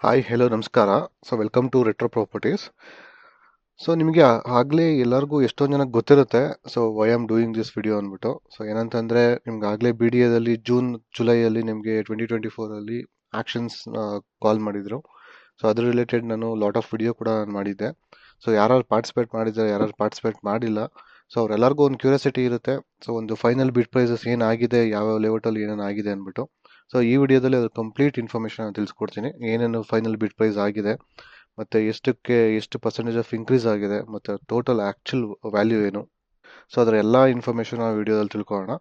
Hi hello ನಮಸ್ಕಾರ. Welcome to retro properties. ನಿಮಗೆ ಆಗಲೇ ಎಲ್ಲರಿಗೂ ಎಷ್ಟೊಂದು ಜನಕ್ಕೆ ಗೊತ್ತಿರುತ್ತೆ why am doing this video ಅಂದ್ಬಿಟ್ಟು. ಏನಂತಂದರೆ ನಿಮ್ಗೆ ಆಗಲೇ ಬಿ ಡಿ ಎದಲ್ಲಿ ಜುಲೈಯಲ್ಲಿ ನಿಮಗೆ 2024ಅಲ್ಲಿ ಆ್ಯಕ್ಷನ್ಸ್ ಕಾಲ್ ಮಾಡಿದರು. ಅದ್ರ ರಿಲೇಟೆಡ್ ನಾನು ಲಾಟ್ ಆಫ್ ವಿಡಿಯೋ ಕೂಡ ಮಾಡಿದ್ದೆ. ಯಾರು ಪಾರ್ಟಿಸಿಪೇಟ್ ಮಾಡಿದ್ದಾರೆ, ಯಾರು ಪಾರ್ಟಿಸಿಪೇಟ್ ಮಾಡಿಲ್ಲ, ಅವರೆಲ್ಲರಿಗೂ ಒಂದು ಕ್ಯೂರಿಯಾಸಿಟಿ ಇರುತ್ತೆ. ಒಂದು ಫೈನಲ್ ಬಿಡ್ ಪ್ರೈಸಸ್ ಏನಾಗಿದೆ, ಯಾವ ಲೆವೆಟಲ್ಲಿ ಏನೇನು ಆಗಿದೆ ಅಂದ್ಬಿಟ್ಟು. ಈ ವಿಡಿಯೋದಲ್ಲಿ ಅದ್ರ ಕಂಪ್ಲೀಟ್ ಇನ್ಫಾರ್ಮೇಷನ್ ತಿಳಿಸ್ಕೊಡ್ತೀನಿ. ಏನೇನು ಫೈನಲ್ ಬಿಡ್ ಪ್ರೈಸ್ ಆಗಿದೆ, ಮತ್ತೆ ಎಷ್ಟು ಪರ್ಸೆಂಟೇಜ್ ಆಫ್ ಇನ್ಕ್ರೀಸ್ ಆಗಿದೆ, ಮತ್ತೆ ಟೋಟಲ್ ಆಕ್ಚುಲ್ ವ್ಯಾಲ್ಯೂ ಏನು. ಅದರ ಎಲ್ಲ ಇನ್ಫಾರ್ಮೇಷನ್ ಆ ವಿಡಿಯೋದಲ್ಲಿ ತಿಳ್ಕೊಳ್ಳೋಣ.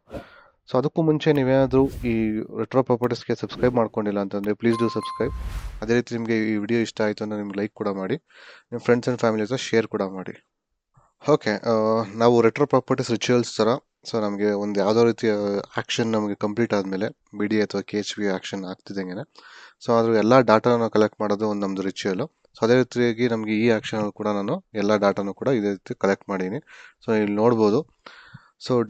ಅದಕ್ಕೂ ಮುಂಚೆ ನೀವೇನಾದರೂ ಈ ರೆಟ್ರೋ ಪ್ರಾಪರ್ಟೀಸ್ಗೆ ಸಬ್ಸ್ಕ್ರೈಬ್ ಮಾಡ್ಕೊಂಡಿಲ್ಲ ಅಂತಂದರೆ ಪ್ಲೀಸ್ ಡೂ ಸಬ್ಸ್ಕ್ರೈಬ್. ಅದೇ ರೀತಿ ನಿಮಗೆ ಈ ವಿಡಿಯೋ ಇಷ್ಟ ಆಯಿತು ಅಂದರೆ ನಿಮ್ಗೆ ಲೈಕ್ ಕೂಡ ಮಾಡಿ, ನಿಮ್ಮ ಫ್ರೆಂಡ್ಸ್ ಆ್ಯಂಡ್ ಫ್ಯಾಮಿಲಿ ಜೊತೆ ಶೇರ್ ಕೂಡ ಮಾಡಿ. ಓಕೆ, ನಾವು ರೆಟ್ರೋ ಪ್ರಾಪರ್ಟೀಸ್ ರಿಚುವಲ್ಸ್ ಥರ ನಮಗೆ ಒಂದು ಯಾವುದೋ ರೀತಿಯ ಆ್ಯಕ್ಷನ್ ನಮಗೆ ಕಂಪ್ಲೀಟ್ ಆದಮೇಲೆ ಬಿ ಡಿ ಅಥವಾ ಕೆ ಎಚ್ ಬಿ ಆ್ಯಕ್ಷನ್ ಆಗ್ತಿದ್ದಂಗೆ ಅದ್ರ ಎಲ್ಲ ಡಾಟಾನ ಕಲೆಕ್ಟ್ ಮಾಡೋದು ಒಂದು ನಮ್ಮದು ರಿಚುವಲು. ಅದೇ ರೀತಿಯಾಗಿ ನಮಗೆ ಈ ಆ್ಯಕ್ಷನಲ್ಲಿ ಕೂಡ ನಾನು ಎಲ್ಲ ಡಾಟಾನು ಕೂಡ ಇದೇ ರೀತಿ ಕಲೆಕ್ಟ್ ಮಾಡೀನಿ. ಇಲ್ಲಿ ನೋಡ್ಬೋದು.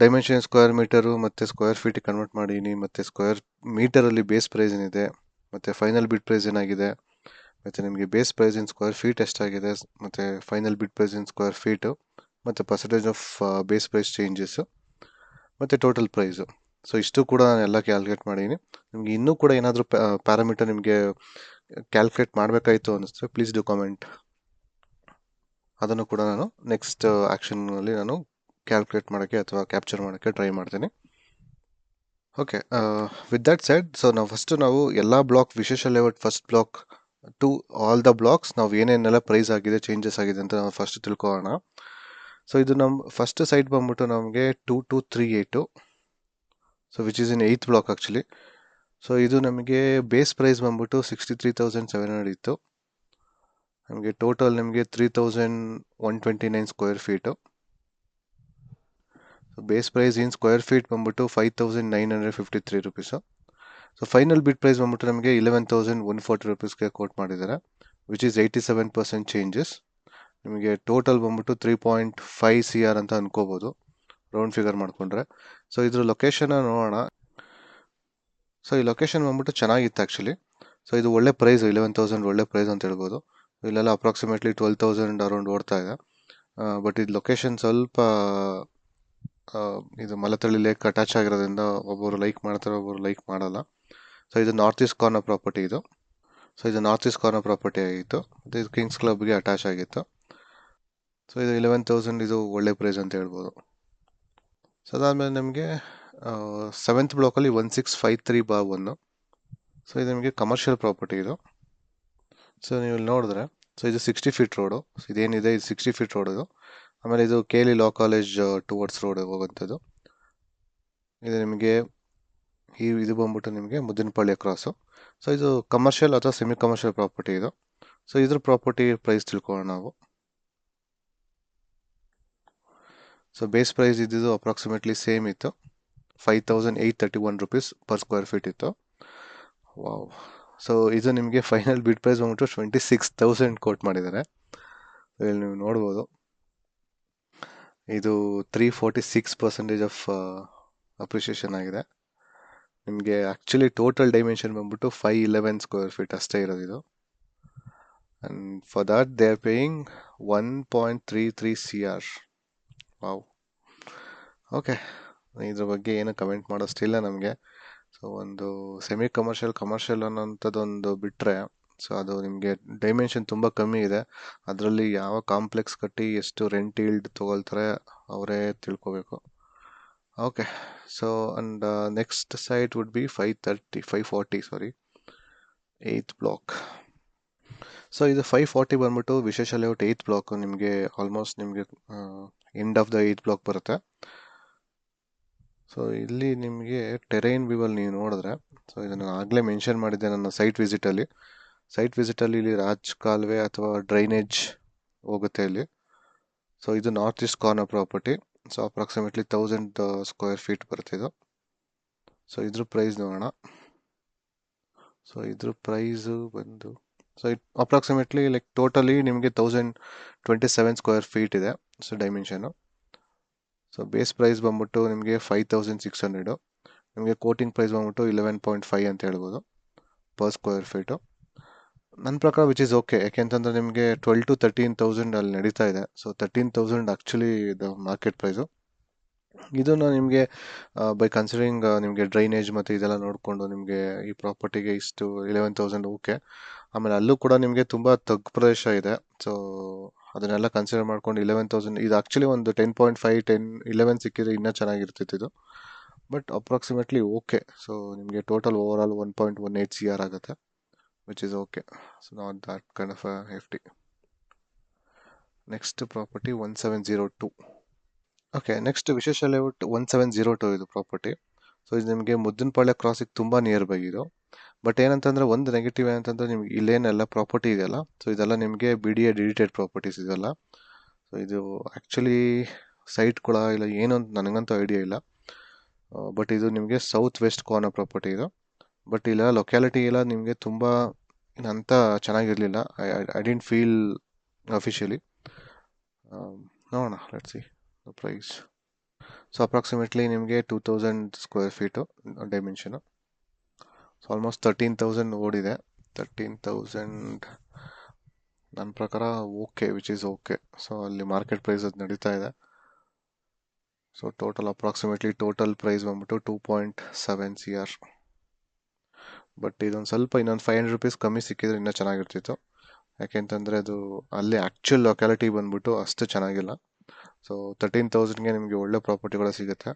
ಡೈಮೆನ್ಷನ್ ಸ್ಕ್ವೇರ್ ಮೀಟರು ಮತ್ತು ಸ್ಕ್ವೇರ್ ಫೀಟಿಗೆ ಕನ್ವರ್ಟ್ ಮಾಡೀನಿ, ಮತ್ತು ಸ್ಕ್ವೇರ್ ಮೀಟರಲ್ಲಿ ಬೇಸ್ ಪ್ರೈಸ್ ಏನಿದೆ, ಮತ್ತು ಫೈನಲ್ ಬಿಡ್ ಪ್ರೈಸ್ ಏನಾಗಿದೆ, ಮತ್ತು ನಿಮಗೆ base price in square feet ಎಷ್ಟಾಗಿದೆ, ಮತ್ತು final bid price in square feet, ಮತ್ತು percentage of base price changes, ಮತ್ತು ಟೋಟಲ್ ಪ್ರೈಸು. ಇಷ್ಟು ಕೂಡ ನಾನು ಎಲ್ಲ ಕ್ಯಾಲ್ಕುಲೇಟ್ ಮಾಡೀನಿ. ನಿಮಗೆ ಇನ್ನೂ ಕೂಡ ಏನಾದರೂ ಪ್ಯಾರಾಮೀಟರ್ ನಿಮಗೆ ಕ್ಯಾಲ್ಕುಲೇಟ್ ಮಾಡಬೇಕಾಯಿತು ಅನ್ನಿಸ್ತದೆ, ಪ್ಲೀಸ್ ಡು ಕಾಮೆಂಟ್. ಅದನ್ನು ಕೂಡ ನಾನು ನೆಕ್ಸ್ಟ್ ಆ್ಯಕ್ಷನ್ನಲ್ಲಿ ನಾನು ಕ್ಯಾಲ್ಕುಲೇಟ್ ಮಾಡೋಕ್ಕೆ ಅಥವಾ ಕ್ಯಾಪ್ಚರ್ ಮಾಡೋಕ್ಕೆ ಟ್ರೈ ಮಾಡ್ತೀನಿ. ಓಕೆ, ವಿತ್ ದಟ್ ಸೆಡ್, ನಾವು ಎಲ್ಲ block Vishesha layout first block to all the blocks ನಾವು ಏನೇನೆಲ್ಲ ಪ್ರೈಸ್ ಆಗಿದೆ, ಚೇಂಜಸ್ ಆಗಿದೆ ಅಂತ ನಾವು ಫಸ್ಟ್ ತಿಳ್ಕೊಳ್ಳೋಣ. ಇದು ನಮ್ಮ ಫಸ್ಟ್ ಸೈಟ್ ಬಂದ್ಬಿಟ್ಟು ನಮಗೆ 2238, which is in 8th block actually. ಇದು ನಮಗೆ ಬೇಸ್ ಪ್ರೈಸ್ ಬಂದ್ಬಿಟ್ಟು 63,700 ಇತ್ತು. ನಮಗೆ ಟೋಟಲ್ ನಿಮಗೆ 3,129 square feet. Base price in square feet ಬಂದ್ಬಿಟ್ಟು 5,953 ರುಪೀಸು. ಫೈನಲ್ ಬಿಡ್ ಪ್ರೈಸ್ ಬಂದ್ಬಿಟ್ಟು ನಮಗೆ 11,140 ರುಪೀಸ್ಗೆ ಕೋಟ್ ಮಾಡಿದ್ದಾರೆ, ವಿಚ್ ಈಸ್ 87% ಚೇಂಜಸ್. ನಿಮಗೆ ಟೋಟಲ್ ಬಂದ್ಬಿಟ್ಟು 3.5 CR ಅಂತ ಅನ್ಕೋಬೋದು, ರೌಂಡ್ ಫಿಗರ್ ಮಾಡಿಕೊಂಡ್ರೆ. ಇದ್ರ ಲೊಕೇಶನ್ ನೋಡೋಣ. ಈ ಲೊಕೇಶನ್ ಬಂದ್ಬಿಟ್ಟು ಚೆನ್ನಾಗಿತ್ತು ಆ್ಯಕ್ಚುಲಿ. ಇದು ಒಳ್ಳೆ ಪ್ರೈಸ್, 11,000 ಒಳ್ಳೆ ಪ್ರೈಸ್ ಅಂತ ಹೇಳ್ಬೋದು. ಇಲ್ಲೆಲ್ಲ ಅಪ್ರಾಕ್ಸಿಮೇಟ್ಲಿ 12,000 ಅರೌಂಡ್ ಓಡ್ತಾ ಇದೆ. ಬಟ್ ಇದು ಲೊಕೇಶನ್ ಸ್ವಲ್ಪ ಇದು ಮಲತಳ್ಳಿ ಲೇಕ್ ಅಟ್ಯಾಚ್ ಆಗಿರೋದ್ರಿಂದ ಒಬ್ಬರು ಲೈಕ್ ಮಾಡ್ತಾರೆ, ಒಬ್ಬರು ಲೈಕ್ ಮಾಡಲ್ಲ. ಇದು ನಾರ್ತ್ ಈಸ್ಟ್ ಕಾರ್ನರ್ ಪ್ರಾಪರ್ಟಿ ಇದು. ಇದು ನಾರ್ತ್ ಈಸ್ಟ್ ಕಾರ್ನರ್ ಪ್ರಾಪರ್ಟಿ ಆಗಿತ್ತು, ಇದು ಕಿಂಗ್ಸ್ ಕ್ಲಬ್ಗೆ ಅಟ್ಯಾಚ್ ಆಗಿತ್ತು. ಇದು 11,000 ಇದು ಒಳ್ಳೆ ಪ್ರೈಸ್ ಅಂತ ಹೇಳ್ಬೋದು. ಅದಾದಮೇಲೆ ನಮಗೆ 7th ಬ್ಲಾಕಲ್ಲಿ 1653/1. ಇದು ನಿಮಗೆ ಕಮರ್ಷಿಯಲ್ ಪ್ರಾಪರ್ಟಿ ಇದು. ನೀವು ಇಲ್ಲಿ ನೋಡಿದ್ರೆ ಇದು 60 ಫೀಟ್ ರೋಡು. ಇದೇನಿದೆ ಇದು 60 ಫೀಟ್ ರೋಡ್ ಇದು. ಆಮೇಲೆ ಇದು KLE law college towards road ಹೋಗುವಂಥದ್ದು. ಇದು ನಿಮಗೆ ಇದು ಬಂದ್ಬಿಟ್ಟು ನಿಮಗೆ ಮುದ್ದಿನಪಳ್ಳಿ ಕ್ರಾಸು. ಇದು ಕಮರ್ಷಿಯಲ್ ಅಥವಾ ಸೆಮಿ ಕಮರ್ಷಿಯಲ್ ಪ್ರಾಪರ್ಟಿ ಇದು. ಇದ್ರ ಪ್ರಾಪರ್ಟಿ ಪ್ರೈಸ್ ತಿಳ್ಕೊಳ್ಳೋಣ ನಾವು. ಬೇಸ್ ಪ್ರೈಸ್ ಇದ್ದಿದ್ದು ಅಪ್ರಾಕ್ಸಿಮೇಟ್ಲಿ ಸೇಮ್ ಇತ್ತು, 5,831 ರುಪೀಸ್ ಪರ್ ಸ್ಕ್ವೇರ್ ಫೀಟ್ ಇತ್ತು. ವಾವ್. ಇದು ನಿಮಗೆ ಫೈನಲ್ ಬಿಡ್ ಪ್ರೈಸ್ ಬಂದ್ಬಿಟ್ಟು 26,000 ಕೋಟ್ ಮಾಡಿದ್ದಾರೆ. ಇಲ್ಲಿ ನೀವು ನೋಡ್ಬೋದು, ಇದು 346% ಆಫ್ ಅಪ್ರಿಷಿಯೇಷನ್ ಆಗಿದೆ. ನಿಮಗೆ ಆ್ಯಕ್ಚುಲಿ ಟೋಟಲ್ ಡೈಮೆನ್ಷನ್ ಬಂದ್ಬಿಟ್ಟು 511 ಸ್ಕ್ವೇರ್ ಫೀಟ್ ಅಷ್ಟೇ ಇರೋದು ಇದು. And for that they are paying 1.33 CR. Wow. Okay, ಇದ್ರ ಬಗ್ಗೆ ಏನು ಕಮೆಂಟ್ ಮಾಡೋಷ್ಟಿಲ್ಲ ನಮಗೆ. ಒಂದು ಸೆಮಿ ಕಮರ್ಷಿಯಲ್ ಅನ್ನೋಂಥದ್ದೊಂದು ಬಿಟ್ಟರೆ ಅದು ನಿಮಗೆ ಡೈಮೆನ್ಷನ್ ತುಂಬ ಕಮ್ಮಿ ಇದೆ. ಅದರಲ್ಲಿ ಯಾವ ಕಾಂಪ್ಲೆಕ್ಸ್ ಕಟ್ಟಿ ಎಷ್ಟು ರೆಂಟ್ ಈಲ್ಡ್ ತೊಗೊಳ್ತಾರೆ ಅವರೇ ತಿಳ್ಕೋಬೇಕು. Okay, and next site would be 540 8th block. ಇದು 540 ಬಂದ್ಬಿಟ್ಟು ವಿಶೇಷ ಲೇಔಟ್ 8th ಬ್ಲಾಕ್. ನಿಮಗೆ ಆಲ್ಮೋಸ್ಟ್ ನಿಮಗೆ end of the 8th block ಬರುತ್ತೆ. ಇಲ್ಲಿ ನಿಮಗೆ ಟೆರೈನ್ ವ್ಯೂವಲ್ಲಿ ನೀವು ನೋಡಿದ್ರೆ, ಇದನ್ನು ಆಗಲೇ ಮೆನ್ಷನ್ ಮಾಡಿದ್ದೆ ನನ್ನ ಸೈಟ್ ವಿಸಿಟಲ್ಲಿ. ಇಲ್ಲಿ ರಾಜ್ ಕಾಲುವೆ ಅಥವಾ ಡ್ರೈನೇಜ್ ಹೋಗುತ್ತೆ ಇಲ್ಲಿ. ಇದು north east corner property. Approximately 1,000 square feet ಬರುತ್ತೆ ಇದು. ಇದ್ರ ಪ್ರೈಸ್ ನೋಡೋಣ. ಇದ್ರ ಪ್ರೈಸು ಬಂದು ಅಪ್ರಾಕ್ಸಿಮೇಟ್ಲಿ ಲೈಕ್ ಟೋಟಲಿ ನಿಮಗೆ 1,027 ಸ್ಕ್ವೇರ್ ಫೀಟ್ ಇದೆ ಡೈಮೆನ್ಷನು. ಬೇಸ್ ಪ್ರೈಸ್ ಬಂದ್ಬಿಟ್ಟು ನಿಮಗೆ 5,600. ನಿಮಗೆ ಕೋಟಿಂಗ್ ಪ್ರೈಸ್ ಬಂದ್ಬಿಟ್ಟು 11.5 ಅಂತ ಹೇಳ್ಬೋದು ಪರ್ ಸ್ಕ್ವೇರ್ ಫೀಟು. ನನ್ನ ಪ್ರಕಾರ ವಿಚ್ ಇಸ್ ಓಕೆ, ಯಾಕೆಂತಂದ್ರೆ ನಿಮಗೆ 12 to 13,000 ಅಲ್ಲಿ ನಡೀತಾ ಇದೆ. So 13,000 actually the market price. ಇದನ್ನು ನಿಮಗೆ ಬೈ ಕನ್ಸಿಡರಿಂಗ್ ನಿಮಗೆ ಡ್ರೈನೇಜ್ ಮತ್ತು ಇದೆಲ್ಲ ನೋಡಿಕೊಂಡು ನಿಮಗೆ ಈ ಪ್ರಾಪರ್ಟಿಗೆ ಇಷ್ಟು 11,000 ಓಕೆ. ಆಮೇಲೆ ಅಲ್ಲೂ ಕೂಡ ನಿಮಗೆ ತುಂಬ ತಗ್ಗು ಪ್ರದೇಶ ಇದೆ. ಸೊ ಅದನ್ನೆಲ್ಲ ಕನ್ಸಿಡರ್ ಮಾಡ್ಕೊಂಡು 11,000 ಇದು ಆಕ್ಚುಲಿ ಒಂದು 10.5 11 ಸಿಕ್ಕಿದ್ರೆ ಇನ್ನೂ ಚೆನ್ನಾಗಿರ್ತಿತ್ತು ಇದು. But approximately okay. ಸೊ ನಿಮಗೆ ಟೋಟಲ್ ಓವರ್ ಆಲ್ 1.18 CR ಆಗುತ್ತೆ, which is okay. So not that kind of hefty. Next property 1702. Okay, next ವಿಶೇಷ ಲೇಔಟ್ 1702 ಇದು ಪ್ರಾಪರ್ಟಿ. ಸೊ ಇದು ನಿಮಗೆ ಮುದ್ದನಪಾಳ್ಯ ಕ್ರಾಸಿಗೆ ತುಂಬ ನಿಯರ್ ಬೈ ಇದು. ಬಟ್ ಏನಂತಂದ್ರೆ ಒಂದು ನೆಗೆಟಿವ್ ಏನಂತಂದ್ರೆ ನಿಮ್ಗೆ ಇಲ್ಲೇನೆಲ್ಲ ಪ್ರಾಪರ್ಟಿ ಇದೆಯಲ್ಲ, ಸೊ ಇದೆಲ್ಲ ನಿಮಗೆ BDA ಡಿಡಿಟೆಡ್ ಪ್ರಾಪರ್ಟೀಸ್ ಇದೆಲ್ಲ. ಸೊ ಇದು ಆ್ಯಕ್ಚುಲಿ ಸೈಟ್ ಕೂಡ ಇಲ್ಲ ಏನು ಅಂತ ನನಗಂತೂ ಐಡಿಯಾ ಇಲ್ಲ. ಬಟ್ ಇದು ನಿಮಗೆ ಸೌತ್ ವೆಸ್ಟ್ ಕಾರ್ನರ್ ಪ್ರಾಪರ್ಟಿ ಇದು. ಬಟ್ ಇಲ್ಲ ಲೊಕ್ಯಾಲಿಟಿ ಎಲ್ಲ ನಿಮಗೆ ತುಂಬ ಅಂತ ಚೆನ್ನಾಗಿರಲಿಲ್ಲ. I didn't feel officially. ನೋಡೋಣ, let's see the price. So approximately ನಿಮಗೆ 2000 square feet dimension. So almost 13,000 ಓಡಿದೆ. 13,000 ನನ್ನ ಪ್ರಕಾರ okay, which is okay. So ಅಲ್ಲಿ ಮಾರ್ಕೆಟ್ ಪ್ರೈಸ್ ಅದು ನಡೀತಾ ಇದೆ. ಸೊ ಅಪ್ರಾಕ್ಸಿಮೇಟ್ಲಿ ಟೋಟಲ್ ಪ್ರೈಸ್ ಬಂದ್ಬಿಟ್ಟು 2.7 CR. ಬಟ್ ಇದೊಂದು ಸ್ವಲ್ಪ ಇನ್ನೊಂದು 500 ರೂಪೀಸ್ ಕಮ್ಮಿ ಸಿಕ್ಕಿದ್ರೆ ಇನ್ನೂ ಚೆನ್ನಾಗಿರ್ತಿತ್ತು. ಯಾಕೆಂತಂದರೆ ಅದು ಅಲ್ಲಿ ಆ್ಯಕ್ಚುಲ್ ಲೊಕ್ಯಾಲಿಟಿ ಬಂದ್ಬಿಟ್ಟು ಅಷ್ಟು ಚೆನ್ನಾಗಿಲ್ಲ. ಸೊ 13,000ಗೆ ನಿಮಗೆ ಒಳ್ಳೆ ಪ್ರಾಪರ್ಟಿಗಳು ಸಿಗುತ್ತೆ.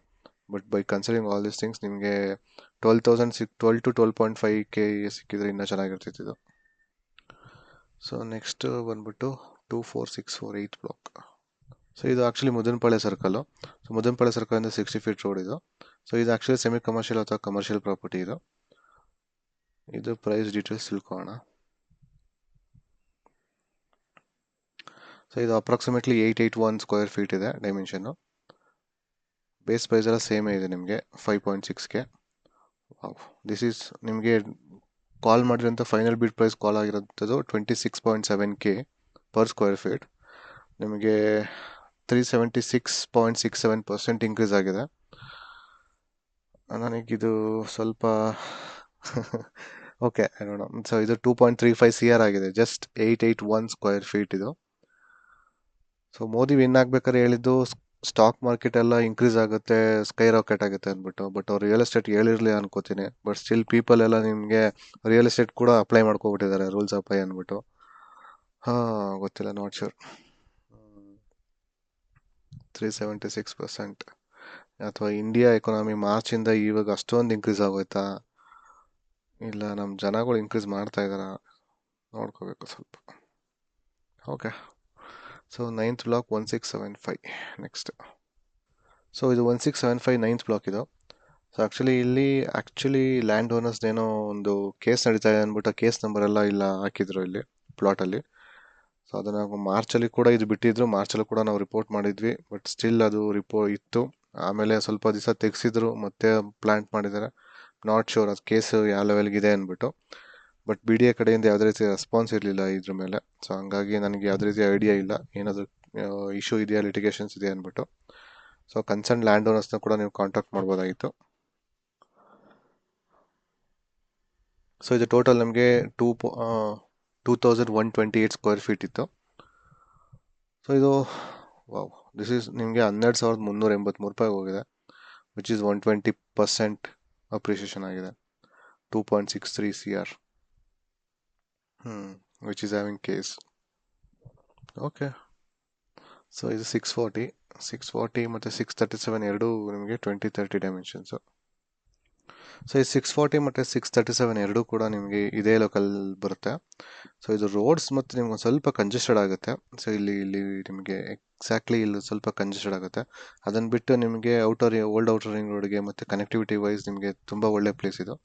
But by considering all these things ನಿಮಗೆ 12 to 12.5K ಸಿಕ್ಕಿದ್ರೆ ಇನ್ನೂ ಚೆನ್ನಾಗಿರ್ತಿತ್ತು ಇದು. ಸೊ ನೆಕ್ಸ್ಟ್ ಬಂದ್ಬಿಟ್ಟು 24648 ಬ್ಲಾಕ್. ಸೊ ಇದು actually Mudanapalya circle. So Mudanapalya ಸರ್ಕಲಿಂದ 60 ಫೀಟ್ ರೋಡ್ ಇದು. ಸೊ ಇದು ಆ್ಯಕ್ಚುಲಿ ಸೆಮಿ ಕಮರ್ಷಿಯಲ್ ಅಥವಾ ಕಮರ್ಷಿಯಲ್ ಪ್ರಾಪರ್ಟಿ ಇದು. ಇದು ಪ್ರೈಸ್ ಡೀಟೇಲ್ಸ್ ತಿಳ್ಕೊಳ್ಳೋಣ. ಸೊ ಇದು ಅಪ್ರಾಕ್ಸಿಮೇಟ್ಲಿ 881 ಸ್ಕ್ವೇರ್ ಫೀಟ್ ಇದೆ ಡೈಮೆನ್ಷನ್ನು. ಬೇಸ್ ಪ್ರೈಸ್ ಎಲ್ಲ ಸೇಮೇ ಇದೆ ನಿಮಗೆ 5.6K. ದಿಸ್ ಈಸ್ ನಿಮಗೆ ಕಾಲ್ ಮಾಡಿರೋಂಥ ಫೈನಲ್ ಬಿಡ್ ಪ್ರೈಸ್ ಕಾಲ್ ಆಗಿರೋಂಥದ್ದು 26.7K ಪರ್ ಸ್ಕ್ವೇರ್ ಫೀಟ್. ನಿಮಗೆ 376.67% ಇನ್ಕ್ರೀಸ್ ಆಗಿದೆ. ನನಗಿದು ಸ್ವಲ್ಪ ಓಕೆ ನೋಡೋಣ. ಸೊ ಇದು 2.35 CR ಆಗಿದೆ, ಜಸ್ಟ್ 881 ಸ್ಕ್ವೇರ್ ಫೀಟ್ ಇದು. ಸೊ ಮೋದಿ ವಿನ್ ಆಗ್ಬೇಕಾದ್ರೆ ಹೇಳಿದ್ದು ಸ್ಟಾಕ್ ಮಾರ್ಕೆಟ್ ಎಲ್ಲ ಇನ್ಕ್ರೀಸ್ ಆಗುತ್ತೆ, ಸ್ಕೈ ರಾಕೆಟ್ ಆಗುತ್ತೆ ಅಂದ್ಬಿಟ್ಟು. ಬಟ್ ಅವ್ರು ರಿಯಲ್ ಎಸ್ಟೇಟ್ ಹೇಳಿರಲಿ ಅನ್ಕೋತೀನಿ. ಬಟ್ ಸ್ಟಿಲ್ ಪೀಪಲ್ ಎಲ್ಲ ನಿಮಗೆ ರಿಯಲ್ ಎಸ್ಟೇಟ್ ಕೂಡ ಅಪ್ಲೈ ಮಾಡ್ಕೊಬಿಟ್ಟಿದ್ದಾರೆ, ರೂಲ್ಸ್ ಅಪ್ಲೈ ಅಂದ್ಬಿಟ್ಟು. ಗೊತ್ತಿಲ್ಲ, ನಾಟ್ ಶೂರ್. 376%. ಅಥವಾ ಇಂಡಿಯಾ ಎಕಾನಮಿ ಮಾರ್ಚಿಂದ ಇವಾಗ ಅಷ್ಟೊಂದು ಇನ್ಕ್ರೀಸ್ ಆಗೋಯ್ತಾ, ಇಲ್ಲ ನಮ್ಮ ಜನಗಳು ಇನ್ಕ್ರೀಸ್ ಮಾಡ್ತಾ ಇದ್ದಾರಾ ನೋಡ್ಕೋಬೇಕು ಸ್ವಲ್ಪ. Okay, so 9th block 1675. Next so ಇದು 1675 9th ಬ್ಲಾಕ್ ಇದು. ಸೊ ಆ್ಯಕ್ಚುಲಿ ಲ್ಯಾಂಡ್ ಓನರ್ಸ್ದೇನೋ ಒಂದು ಕೇಸ್ ನಡೀತಾ ಇದೆ ಅಂದ್ಬಿಟ್ಟು ಕೇಸ್ ನಂಬರ್ ಎಲ್ಲ ಇಲ್ಲ ಹಾಕಿದ್ರು ಇಲ್ಲಿ ಪ್ಲಾಟಲ್ಲಿ. ಸೊ ಅದನ್ನು ಮಾರ್ಚಲ್ಲಿ ಕೂಡ ಇದು ಬಿಟ್ಟಿದ್ರು, ಮಾರ್ಚಲ್ಲೂ ಕೂಡ ನಾವು ರಿಪೋರ್ಟ್ ಮಾಡಿದ್ವಿ. ಬಟ್ ಸ್ಟಿಲ್ ಅದು ರಿಪೋರ್ಟ್ ಇತ್ತು. ಆಮೇಲೆ ಸ್ವಲ್ಪ ದಿವಸ ತೆಗೆಸಿದ್ರು, ಮತ್ತೆ ಪ್ಲಾಂಟ್ ಮಾಡಿದ್ದಾರೆ. ನಾಟ್ ಶೋರ್ ಅದು ಕೇಸು ಯಾವ ಲೆವೆಲ್ಗಿದೆ ಅಂದ್ಬಿಟ್ಟು. ಬಟ್ BDA ಕಡೆಯಿಂದ ಯಾವುದೇ ರೀತಿ ರೆಸ್ಪಾನ್ಸ್ ಇರಲಿಲ್ಲ ಇದ್ರ ಮೇಲೆ. ಸೊ ಹಂಗಾಗಿ ನನಗೆ ಯಾವುದೇ ರೀತಿ ಐಡಿಯಾ ಇಲ್ಲ ಏನಾದರೂ ಇಶ್ಯೂ ಇದೆಯಾ, ಲಿಟಿಗೇಷನ್ಸ್ ಇದೆ ಅಂದ್ಬಿಟ್ಟು. ಸೊ ಕನ್ಸರ್ನ್ ಲ್ಯಾಂಡ್ ಓನರ್ಸ್ನ ಕೂಡ ನೀವು ಕಾಂಟ್ಯಾಕ್ಟ್ ಮಾಡ್ಬೋದಾಗಿತ್ತು. ಸೊ ಇದು ಟೋಟಲ್ ನಮಗೆ 2128 ಸ್ಕ್ವೇರ್ ಫೀಟ್ ಇತ್ತು. ಸೊ ಇದು ದಿಸ್ ಈಸ್ ನಿಮಗೆ 12,383 ರೂಪಾಯಿ ಹೋಗಿದೆ, ವಿಚ್ ಈಸ್ 120% ಅಪ್ರಿಷಿಯೇಷನ್ ಆಗಿದೆ. 2.63 CR, which is having case. Okay, so ಇದು 640 ಮತ್ತು 637 ಎರಡೂ ನಿಮಗೆ 2030 ಡೈಮೆನ್ಷನ್ಸು. ಸೊ ಈ 640 ಮತ್ತು 637 ಎರಡೂ ಕೂಡ ನಿಮಗೆ ಇದೇ ಲೋಕಲ್ ಬರುತ್ತೆ. ಸೊ ಇದು ರೋಡ್ಸ್ ಮತ್ತು ನಿಮ್ಗೆ ಒಂದು ಸ್ವಲ್ಪ ಕಂಜೆಸ್ಟೆಡ್ ಆಗುತ್ತೆ. ಸೊ ಇಲ್ಲಿ ನಿಮಗೆ ಎಕ್ಸಾಕ್ಟ್ಲಿ ಇಲ್ಲಿ ಸ್ವಲ್ಪ ಕಂಜೆಸ್ಟೆಡ್ ಆಗುತ್ತೆ. ಅದನ್ನು ಬಿಟ್ಟು ನಿಮಗೆ ಓಲ್ಡ್ ಔಟರ್ ರಿಂಗ್ ರೋಡ್ಗೆ ಮತ್ತು ಕನೆಕ್ಟಿವಿಟಿ ವೈಸ್ ನಿಮಗೆ ತುಂಬ ಒಳ್ಳೆ ಪ್ಲೇಸ್ ಇದು.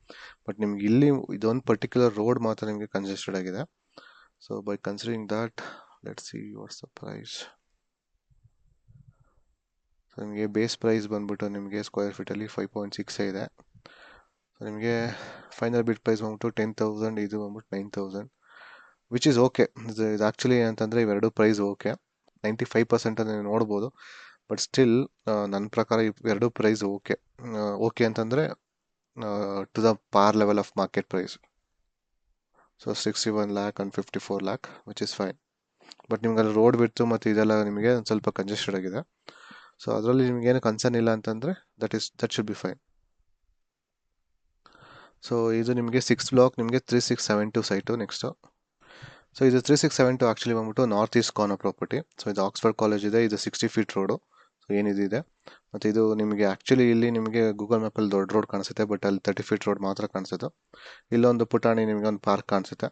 ಬಟ್ ನಿಮ್ಗೆ ಇಲ್ಲಿ ಇದೊಂದು ಪರ್ಟಿಕ್ಯುಲರ್ ರೋಡ್ ಮಾತ್ರ ನಿಮಗೆ ಕಂಜೆಸ್ಟೆಡ್ ಆಗಿದೆ. So by considering that, let's see what's the price. So ನಿಮಗೆ ಬೇಸ್ ಪ್ರೈಸ್ ಬಂದ್ಬಿಟ್ಟು ನಿಮಗೆ ಸ್ಕ್ವೇರ್ ಫೀಟಲ್ಲಿ 5.6 ಇದೆ. ಸೊ ನಿಮಗೆ ಫೈನಲ್ ಬಿಡ್ ಪ್ರೈಸ್ ಬಂದ್ಬಿಟ್ಟು 10,000, ಇದು ಬಂದ್ಬಿಟ್ಟು 9,000, ವಿಚ್ ಈಸ್ ಓಕೆ. ಇದು ಆ್ಯಕ್ಚುಲಿ ಏನಂತಂದರೆ ಇವೆರಡು ಪ್ರೈಸ್ ಓಕೆ, 95% ನೀವು ನೋಡ್ಬೋದು. ಬಟ್ ಸ್ಟಿಲ್ ನನ್ನ ಪ್ರಕಾರ ಇವೆರಡು ಪ್ರೈಸ್ ಓಕೆ ಅಂತಂದರೆ to the par level of market price. So 61 lakh and 54 lakh which is fine. But ನಿಮ್ಗೆ ಅಲ್ಲಿ ರೋಡ್ ಬಿಟ್ಟು ಮತ್ತು ಇದೆಲ್ಲ ನಿಮಗೆ ಒಂದು ಸ್ವಲ್ಪ ಕಂಜೆಸ್ಟೆಡ್ ಆಗಿದೆ. ಸೊ ಅದರಲ್ಲಿ ನಿಮ್ಗೆ ಏನು ಕನ್ಸರ್ನ್ ಇಲ್ಲ ಅಂತಂದರೆ that should be fine. So ಇದು ನಿಮಗೆ 6th ಬ್ಲಾಕ್ ನಿಮಗೆ 3672 ಸೈಟು ನೆಕ್ಸ್ಟು. ಸೊ ಇದು 3672 ಆ್ಯಕ್ಚುಲಿ ಬಂದ್ಬಿಟ್ಟು north east corner property. So ಇದು ಆಕ್ಸ್ಫರ್ಡ್ ಕಾಲೇಜ್ ಇದೆ, ಇದು 60 ಫೀಟ್ ರೋಡು. ಸೊ ಏನಿದೆ ಮತ್ತು ಇದು ನಿಮಗೆ ಆ್ಯಕ್ಚುಲಿ ಇಲ್ಲಿ ನಿಮಗೆ ಗೂಗಲ್ ಮ್ಯಾಪಲ್ಲಿ ದೊಡ್ಡ ರೋಡ್ ಕಾಣಿಸುತ್ತೆ, ಬಟ್ ಅಲ್ಲಿ 30 ಫೀಟ್ ರೋಡ್ ಮಾತ್ರ ಕಾಣಿಸುತ್ತೆ. ಇಲ್ಲೊಂದು ಪುಟಾಣಿ ನಿಮಗೆ ಒಂದು ಪಾರ್ಕ್ ಕಾಣಿಸುತ್ತೆ.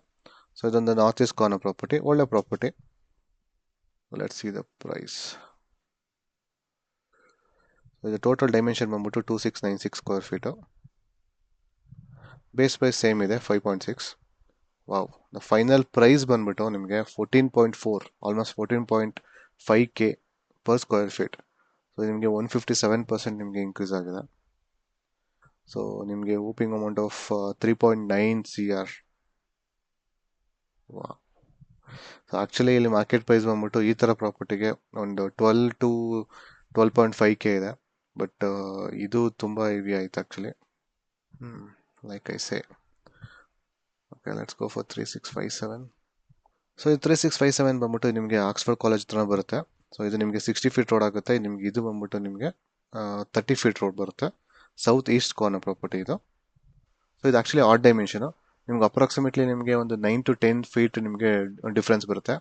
ಸೊ ಇದೊಂದು ನಾರ್ತ್ ಈಸ್ಟ್ ಕಾರ್ನರ್ ಪ್ರಾಪರ್ಟಿ, ಒಳ್ಳೆ property. Let's see the price. ಇದು ಟೋಟಲ್ ಡೈಮೆನ್ಷನ್ ಬಂದ್ಬಿಟ್ಟು 2696 square feet. Base price same ಇದೆ 5.6. ವಾವ್. ದ ಫೈನಲ್ ಪ್ರೈಸ್ ಬಂದ್ಬಿಟ್ಟು ನಿಮಗೆ 14.4, almost 14.5K per square feet. So ನಿಮಗೆ 157% ನಿಮಗೆ ಇನ್ಕ್ರೀಸ್ ಆಗಿದೆ. ಸೊ ನಿಮಗೆ ಓಪಿಂಗ್ ಅಮೌಂಟ್ ಆಫ್ 3.9 CR. ವಾ. ಸೊ ಆ್ಯಕ್ಚುಲಿ ಇಲ್ಲಿ ಮಾರ್ಕೆಟ್ ಪ್ರೈಸ್ ಬಂದ್ಬಿಟ್ಟು ಈ ಥರ ಪ್ರಾಪರ್ಟಿಗೆ ಒಂದು 12 to 12.5K ಇದೆ. ಬಟ್ ಇದು ತುಂಬ ಹೆವಿ ಆಯಿತು actually. Like I say. Okay, let's go for 3657. So ಇದು 3657 ಬಂದ್ಬಿಟ್ಟು ನಿಮಗೆ ಆಕ್ಸ್ಫರ್ಡ್ ಕಾಲೇಜ್ ಹತ್ರ ಬರುತ್ತೆ. ಸೊ ಇದು ನಿಮಗೆ 60 ಫೀಟ್ ರೋಡ್ ಆಗುತ್ತೆ. ನಿಮಗೆ ಇದು ಬಂದ್ಬಿಟ್ಟು ನಿಮಗೆ 30 ಫೀಟ್ ರೋಡ್ ಬರುತ್ತೆ. ಸೌತ್ ಈಸ್ಟ್ ಕಾರ್ನರ್ ಪ್ರಾಪರ್ಟಿ ಇದು. ಸೊ ಇದು ಆ್ಯಕ್ಚುಲಿ ಆಡ್ ಡೈಮೆನ್ಷನು. ನಿಮ್ಗೆ ಅಪ್ರಾಕ್ಸಿಮೇಟ್ಲಿ ನಿಮಗೆ ಒಂದು 9 to 10 ಫೀಟ್ ನಿಮಗೆ ಡಿಫ್ರೆನ್ಸ್ ಬರುತ್ತೆ,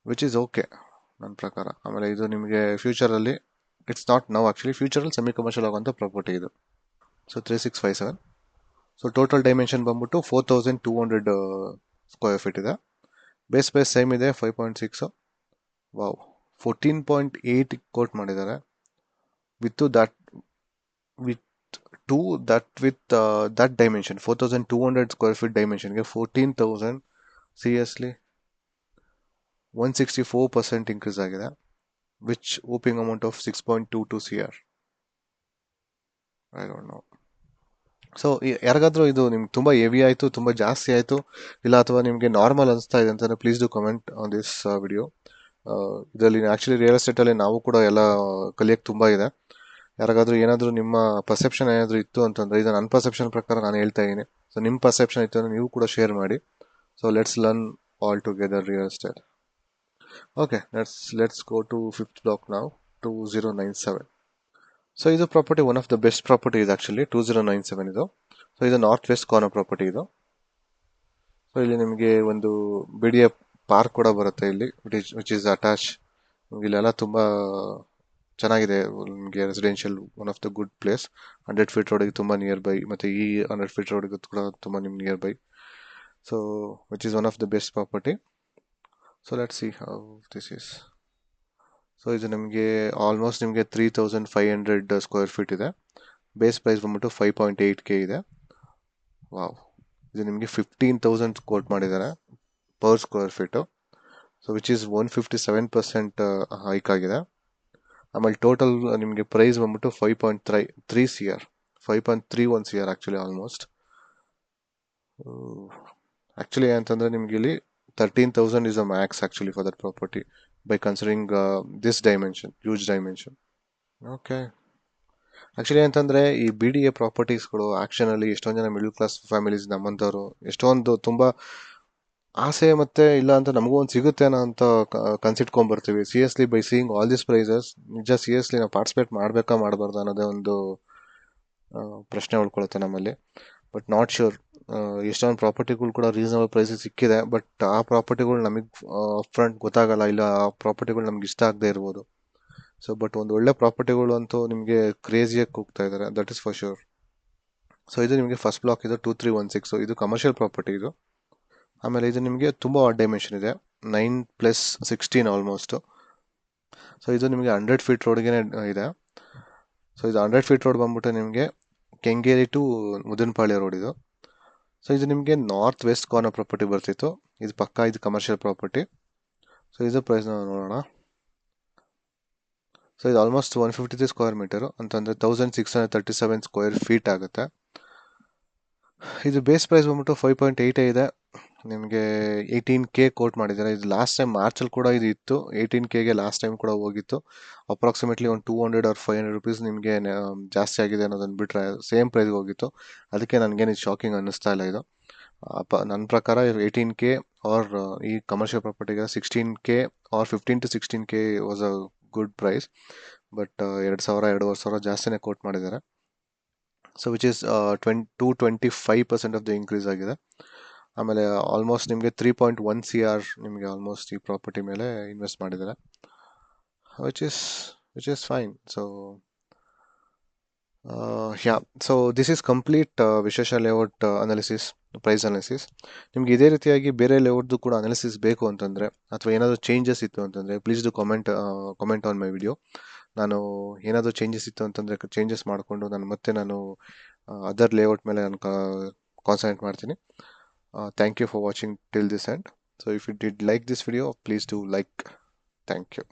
ವಿಚ್ ಈಸ್ ಓಕೆ ನನ್ನ ಪ್ರಕಾರ. ಆಮೇಲೆ ಇದು ನಿಮಗೆ ಫ್ಯೂಚರಲ್ಲಿ, ಇಟ್ಸ್ ನಾಟ್ ನೌ ಆ್ಯಕ್ಚುಲಿ, ಫ್ಯೂಚರಲ್ಲಿ ಸೆಮಿ ಕಮರ್ಷಿಯಲ್ ಆಗುವಂಥ ಪ್ರಾಪರ್ಟಿ ಇದು. ಸೊ 3657. ಸೊ ಟೋಟಲ್ ಡೈಮೆನ್ಷನ್ ಬಂದ್ಬಿಟ್ಟು 4200 ಸ್ಕ್ವೇರ್ ಫೀಟ್ ಇದೆ. ಬೇಸ್ ಸೇಮ್ ಇದೆ 5.6. ವಾವ್. 14.8 ಕೋಟ್ ಮಾಡಿದ್ದಾರೆ with that dimension. 4200 square feet ಡೈಮೆನ್ಷನ್ಗೆ 14,000. Seriously 164% increase ಆಗಿದೆ, which hoping amount of 6.22 CR. I don't know. So ಯಾರಿಗಾದ್ರೂ ಇದು ನಿಮ್ಗೆ ತುಂಬ ಹೆವಿ ಆಯಿತು, ತುಂಬ ಜಾಸ್ತಿ ಆಯಿತು, ಇಲ್ಲ ಅಥವಾ ನಿಮಗೆ ನಾರ್ಮಲ್ ಅನಿಸ್ತಾ ಇದೆ ಅಂತಂದರೆ please do comment on this video. ಇದರಲ್ಲಿ ಆ್ಯಕ್ಚುಲಿ ರಿಯಲ್ ಎಸ್ಟೇಟಲ್ಲಿ ನಾವು ಕೂಡ ಎಲ್ಲ ಕಲಿಯೋಕ್ಕೆ ತುಂಬ ಇದೆ. ಯಾರಿಗಾದ್ರೂ ಏನಾದರೂ ನಿಮ್ಮ ಪರ್ಸೆಪ್ಷನ್ ಏನಾದರೂ ಇತ್ತು ಅಂತಂದರೆ, ಇದು ನನ್ನ ಪರ್ಸೆಪ್ಷನ್ ಪ್ರಕಾರ ನಾನು ಹೇಳ್ತಾ ಇದ್ದೀನಿ. ಸೊ ನಿಮ್ಮ ಪರ್ಸೆಪ್ಷನ್ ಇತ್ತು ಅಂದರೆ ನೀವು ಕೂಡ ಶೇರ್ ಮಾಡಿ. So let's learn all together real estate. Okay, let's go to 5th block ನಾವು, 2097. ಸೊ ಇದು property one of the best property ಇದೆ ಆ್ಯಕ್ಚುಲಿ, 2097 ಇದು. ಸೊ ಇದು ನಾರ್ತ್ ವೆಸ್ಟ್ ಕಾರ್ನರ್ ಪ್ರಾಪರ್ಟಿ ಇದು. ಸೊ ಇಲ್ಲಿ ನಿಮಗೆ ಒಂದು BDA ಪಾರ್ಕ್ ಕೂಡ ಬರುತ್ತೆ ಇಲ್ಲಿ, ವಿಚ್ ಈಸ್ ಅಟ್ಯಾಚ್. ಇಲ್ಲೆಲ್ಲ ತುಂಬ ಚೆನ್ನಾಗಿದೆ ನಿಮಗೆ residential, one of the good place. 100 feet ರೋಡಿಗೆ ತುಂಬ ನಿಯರ್ ಬೈ, ಮತ್ತು ಈ 100 ಫೀಟ್ ರೋಡಿಗೆ ಕೂಡ ತುಂಬ ನಿಮ್ಗೆ near by. So which is one of the best property. So let's see how this is. So ಇದು ನಿಮಗೆ ಆಲ್ಮೋಸ್ಟ್ ನಿಮಗೆ 3500 ಸ್ಕ್ವೇರ್ ಫೀಟ್ ಇದೆ. ಬೇಸ್ ಪ್ರೈಸ್ ಬಂದ್ಬಿಟ್ಟು 5.8K ಇದೆ. ವಾವ್. ಇದು ನಿಮಗೆ 15,000 ಕೋಟ್ ಮಾಡಿದ್ದಾರೆ per square feet. So which is 157% hike ಆಗಿದೆ. ಆಮೇಲೆ ಟೋಟಲ್ ನಿಮಗೆ ಪ್ರೈಸ್ ಬಂದ್ಬಿಟ್ಟು 5.3 CR, 5.31 CR actually almost. Actually ಅಂತಂದರೆ ನಿಮಗೆ ಇಲ್ಲಿ 13,000 is a max actually for that property by considering this dimension, huge dimension. Okay. Actually ಅಂತಂದರೆ ಈ BDA ಪ್ರಾಪರ್ಟೀಸ್ಗಳು ಆ್ಯಕ್ಷನಲ್ಲಿ ಎಷ್ಟೊಂದು ಜನ ಮಿಡಲ್ ಕ್ಲಾಸ್ ಫ್ಯಾಮಿಲೀಸ್ ನಮ್ಮಂಥವ್ರು ಎಷ್ಟೊಂದು ತುಂಬ ಆಸೆ ಮತ್ತು ಇಲ್ಲ ಅಂತ ನಮಗೂ ಒಂದು ಸಿಗುತ್ತೆ ಅನ್ನೋ ಅಂತ ಕನ್ಸಿಟ್ಕೊಂಡ್ಬರ್ತೀವಿ. Seriously by seeing all this prices, ನಿಜ ಸೀರಿಯಸ್ಲಿ ನಾವು ಪಾರ್ಟಿಸಿಪೇಟ್ ಮಾಡಬೇಕಾ ಮಾಡಬಾರ್ದು ಅನ್ನೋದೇ ಒಂದು ಪ್ರಶ್ನೆ ಉಳ್ಕೊಳುತ್ತೆ ನಮ್ಮಲ್ಲಿ. But not sure. ಎಷ್ಟೊಂದು ಪ್ರಾಪರ್ಟಿಗಳು ಕೂಡ ರೀಸನಬಲ್ ಪ್ರೈಸಿಗೆ ಸಿಕ್ಕಿದೆ, ಬಟ್ ಆ ಪ್ರಾಪರ್ಟಿಗಳು ನಮಗೆ ಫ್ರಂಟ್ ಗೊತ್ತಾಗಲ್ಲ, ಇಲ್ಲ ಆ ಪ್ರಾಪರ್ಟಿಗಳು ನಮ್ಗೆ ಇಷ್ಟ ಆಗದೆ ಇರ್ಬೋದು. ಸೊ ಬಟ್ ಒಂದು ಒಳ್ಳೆ ಪ್ರಾಪರ್ಟಿಗಳು ಅಂತೂ ನಿಮಗೆ ಕ್ರೇಜಿಯಾಗಿ ಕೂಗ್ತಾ ಇದ್ದಾರೆ, that is for sure. So ಇದು ನಿಮಗೆ ಫಸ್ಟ್ ಬ್ಲಾಕ್ ಇದು 2316. ಇದು ಕಮರ್ಷಿಯಲ್ ಪ್ರಾಪರ್ಟಿ ಇದು. ಆಮೇಲೆ ಇದು ನಿಮಗೆ ತುಂಬ ಆಡ್ ಡೈಮೆನ್ಷನ್ ಇದೆ, 9+16 ಆಲ್ಮೋಸ್ಟು. ಸೊ ಇದು ನಿಮಗೆ 100 ಫೀಟ್ ರೋಡ್ಗೆ ಇದೆ. ಸೊ ಇದು 100 ಫೀಟ್ ರೋಡ್ ಬಂದ್ಬಿಟ್ಟು ನಿಮಗೆ ಕೆಂಗೇರಿ ಟು ಮುದನಪಾಳ್ಯ ರೋಡ್ ಇದು. ಸೊ ಇದು ನಿಮಗೆ ನಾರ್ತ್ ವೆಸ್ಟ್ ಕಾರ್ನರ್ ಪ್ರಾಪರ್ಟಿ ಬರ್ತಿತ್ತು. ಇದು ಪಕ್ಕಾ ಇದು ಕಮರ್ಷಿಯಲ್ ಪ್ರಾಪರ್ಟಿ. ಸೊ ಇದು ಪ್ರೈಸ್ ನೋಡೋಣ. ಸೊ ಇದು ಆಲ್ಮೋಸ್ಟ್ 153 ಸ್ಕ್ವೇರ್ ಮೀಟರು ಅಂತಂದರೆ 1637 ಸ್ಕ್ವೇರ್ ಫೀಟ್ ಆಗುತ್ತೆ. ಇದು ಬೇಸ್ ಪ್ರೈಸ್ ಬಂದ್ಬಿಟ್ಟು 5.8 ಇದೆ. ನಿಮಗೆ 18K ಕೋಟ್ ಮಾಡಿದ್ದಾರೆ. ಇದು ಲಾಸ್ಟ್ ಟೈಮ್ ಮಾರ್ಚಲ್ಲಿ ಕೂಡ ಇದು ಇತ್ತು, 18Kಗೆ ಲಾಸ್ಟ್ ಟೈಮ್ ಕೂಡ ಹೋಗಿತ್ತು. ಅಪ್ರಾಕ್ಸಿಮೇಟ್ಲಿ ಒಂದು 200 or 500 rupees ನಿಮಗೆ ಜಾಸ್ತಿ ಆಗಿದೆ ಅನ್ನೋದನ್ನು ಬಿಟ್ಟರೆ ಸೇಮ್ ಪ್ರೈಸ್ಗೆ ಹೋಗಿತ್ತು. ಅದಕ್ಕೆ ನನಗೇನು ಇದು ಶಾಕಿಂಗ್ ಅನ್ನಿಸ್ತಾ ಇಲ್ಲ ಇದು. ನನ್ನ ಪ್ರಕಾರ 18K ಆರ್ ಈ ಕಮರ್ಷಿಯಲ್ ಪ್ರಾಪರ್ಟಿಗೆ 16K or 15 to 16K was a good price. But 2,000 ಜಾಸ್ತಿನೇ ಕೋಟ್ ಮಾಡಿದ್ದಾರೆ. So which is 225% of the increase ಆಗಿದೆ. ಆಮೇಲೆ ಆಲ್ಮೋಸ್ಟ್ ನಿಮಗೆ 3.1 CR ನಿಮಗೆ ಆಲ್ಮೋಸ್ಟ್ ಈ ಪ್ರಾಪರ್ಟಿ ಮೇಲೆ ಇನ್ವೆಸ್ಟ್ ಮಾಡಿದ್ದಾರೆ, which is fine. So so this is complete ವಿಶೇಷ ಲೇಔಟ್ ಅನಾಲಿಸಿಸ್, ಪ್ರೈಸ್ ಅನಾಲಿಸಿಸ್. ನಿಮ್ಗೆ ಇದೇ ರೀತಿಯಾಗಿ ಬೇರೆ ಲೇಔಟ್ದು ಕೂಡ ಅನಾಲಿಸಿಸ್ ಬೇಕು ಅಂತಂದರೆ, ಅಥವಾ ಏನಾದರೂ ಚೇಂಜಸ್ ಇತ್ತು ಅಂತಂದರೆ, please do comment on my video. ನಾನು ಏನಾದರೂ ಚೇಂಜಸ್ ಇತ್ತು ಅಂತಂದರೆ ಚೇಂಜಸ್ ಮಾಡಿಕೊಂಡು ನಾನು ಅದರ್ ಲೇಔಟ್ ಮೇಲೆ ನಾನು ಕಾನ್ಸಂಟ್ರೇಟ್ ಮಾಡ್ತೀನಿ. Thank you for watching till this end. So if you did like this video, please do like. Thank you.